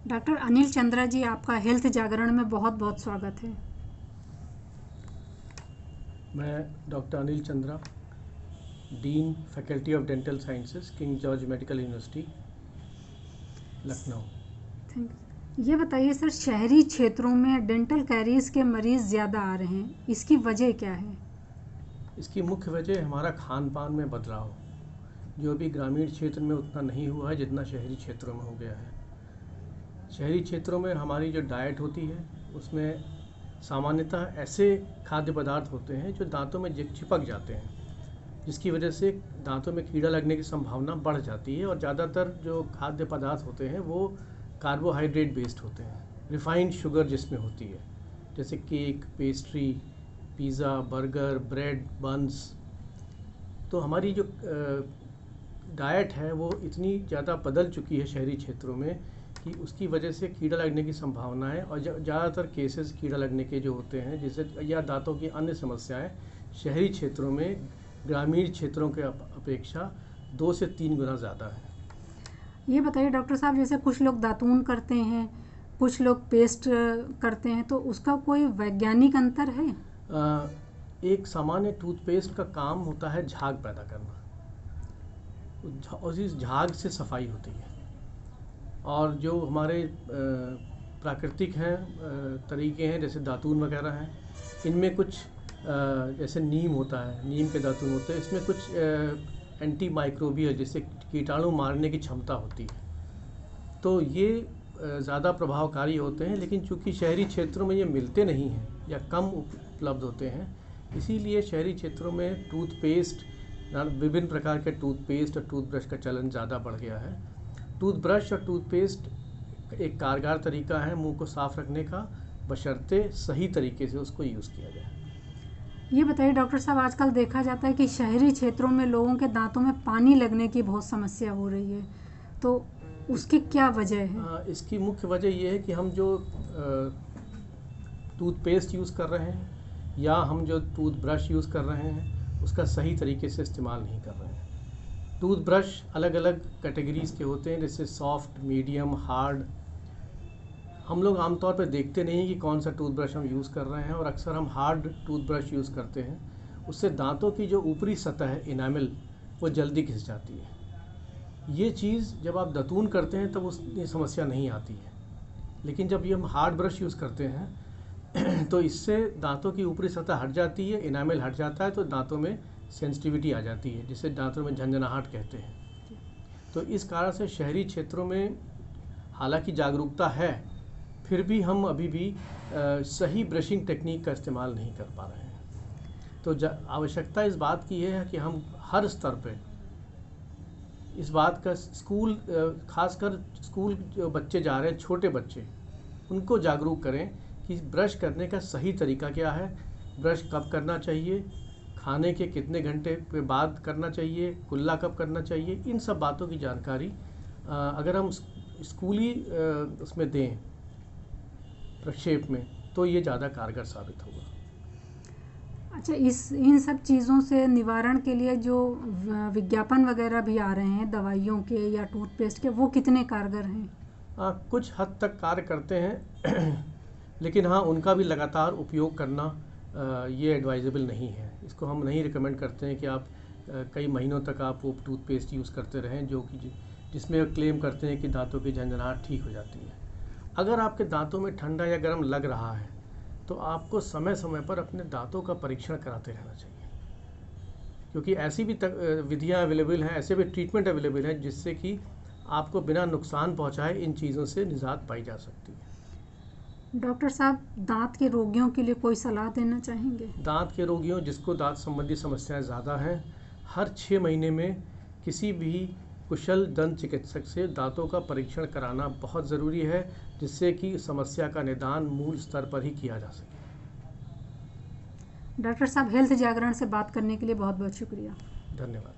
Doctor Anil Chandra जी, आपका health जागरण में बहुत बहुत स्वागत है। मैं doctor Anil Chandra, dean faculty of dental sciences, king George medical university, Lucknow. Thank you. ये बताइए सर, शहरी क्षेत्रों में डेंटल कैरीज के मरीज़ ज़्यादा आ रहे हैं, इसकी वजह क्या है? इसकी मुख्य वजह हमारा खान पान में बदलाव, जो अभी ग्रामीण क्षेत्र में उतना नहीं हुआ है जितना शहरी क्षेत्रों में हो गया है। शहरी क्षेत्रों में हमारी जो डाइट होती है उसमें सामान्यतः ऐसे खाद्य पदार्थ होते हैं जो दांतों में चिपक जाते हैं, जिसकी वजह से दांतों में कीड़ा लगने की संभावना बढ़ जाती है। और ज़्यादातर जो खाद्य पदार्थ होते हैं वो कार्बोहाइड्रेट बेस्ड होते हैं, रिफाइंड शुगर जिसमें होती है, जैसे cake, pastry, pizza, burger, bread, buns. तो हमारी जो डाइट है वो इतनी ज़्यादा बदल चुकी है शहरी क्षेत्रों में कि उसकी वजह से कीड़ा लगने की संभावना है। और ज़्यादातर केसेस कीड़ा लगने के जो होते हैं, जैसे या दांतों की अन्य समस्याएं, शहरी क्षेत्रों में ग्रामीण क्षेत्रों के अपेक्षा 2 से 3 गुना ज़्यादा है। ये बताइए डॉक्टर साहब, जैसे कुछ लोग दातून करते हैं, कुछ लोग पेस्ट करते हैं, तो उसका कोई वैज्ञानिक अंतर है? एक सामान्य टूथपेस्ट का काम होता है झाग पैदा करना, और इस झाग से सफाई होती है। और जो हमारे प्राकृतिक हैं तरीके हैं, जैसे दातून वगैरह हैं, इनमें कुछ जैसे नीम होता है, नीम के दातून होते हैं, इसमें कुछ एंटी माइक्रोबियल, जिससे कीटाणु मारने की क्षमता होती है। तो ये ज़्यादा प्रभावकारी होते हैं, लेकिन चूंकि शहरी क्षेत्रों में ये मिलते नहीं हैं या कम उपलब्ध होते हैं, इसीलिए शहरी क्षेत्रों में टूथपेस्ट, विभिन्न प्रकार के टूथपेस्ट और टूथब्रश का चलन ज़्यादा बढ़ गया है। टूथब्रश और टूथपेस्ट एक कारगर तरीका है मुंह को साफ़ रखने का, बशर्ते सही तरीके से उसको यूज़ किया जाए। ये बताइए डॉक्टर साहब, आजकल देखा जाता है कि शहरी क्षेत्रों में लोगों के दांतों में पानी लगने की बहुत समस्या हो रही है, तो उसकी क्या वजह है? इसकी मुख्य वजह यह है कि हम जो टूथपेस्ट यूज़ कर रहे हैं या हम जो टूथब्रश यूज़ कर रहे हैं उसका सही तरीके से इस्तेमाल नहीं कर रहे हैं। टूथब्रश अलग अलग कैटेगरीज़ के होते हैं, जैसे सॉफ्ट, मीडियम, हार्ड। हम लोग आमतौर पर देखते नहीं कि कौन सा टूथब्रश हम यूज़ कर रहे हैं, और अक्सर हम हार्ड टूथब्रश यूज़ करते हैं। उससे दांतों की जो ऊपरी सतह है, इनामिल, वो जल्दी घिस जाती है। ये चीज़ जब आप दातून करते हैं तब उसकी समस्या नहीं आती है, लेकिन जब ये हम हार्ड ब्रश यूज़ करते हैं तो इससे दांतों की ऊपरी सतह हट जाती है, इनामिल हट जाता है, तो दांतों में सेंसिटिविटी आ जाती है, जिसे दांतों में झंझनाहट कहते हैं। तो इस कारण से शहरी क्षेत्रों में हालांकि जागरूकता है, फिर भी हम अभी भी सही ब्रशिंग टेक्निक का इस्तेमाल नहीं कर पा रहे हैं। तो आवश्यकता इस बात की है कि हम हर स्तर पे इस बात का स्कूल, खासकर स्कूल जो बच्चे जा रहे हैं, छोटे बच्चे, उनको जागरूक करें कि ब्रश करने का सही तरीका क्या है, ब्रश कब करना चाहिए, खाने के कितने घंटे के बाद करना चाहिए, कुल्ला कब करना चाहिए। इन सब बातों की जानकारी अगर हम स्कूली उसमें दें, प्रक्षेप में, तो ये ज़्यादा कारगर साबित होगा। अच्छा, इन सब चीज़ों से निवारण के लिए जो विज्ञापन वगैरह भी आ रहे हैं दवाइयों के या टूथपेस्ट के, वो कितने कारगर हैं? कुछ हद तक कार्य करते हैं लेकिन हाँ, उनका भी लगातार उपयोग करना ये एडवाइजेबल नहीं है। इसको हम नहीं रिकमेंड करते हैं कि आप कई महीनों तक आप वो टूथपेस्ट यूज़ करते रहें, जो कि जिसमें क्लेम करते हैं कि दांतों की झंझनाहट ठीक हो जाती है। अगर आपके दांतों में ठंडा या गर्म लग रहा है तो आपको समय समय पर अपने दांतों का परीक्षण कराते रहना चाहिए, क्योंकि ऐसी भी विधियाँ अवेलेबल हैं, ऐसे भी ट्रीटमेंट अवेलेबल हैं जिससे कि आपको बिना नुकसान पहुँचाए इन चीज़ों से निजात पाई जा सकती है। डॉक्टर साहब, दांत के रोगियों के लिए कोई सलाह देना चाहेंगे? दांत के रोगियों, जिसको दांत संबंधी समस्याएं ज़्यादा हैं, हर 6 महीने में किसी भी कुशल दंत चिकित्सक से दांतों का परीक्षण कराना बहुत ज़रूरी है, जिससे कि समस्या का निदान मूल स्तर पर ही किया जा सके। डॉक्टर साहब, हेल्थ जागरण से बात करने के लिए बहुत बहुत शुक्रिया। धन्यवाद।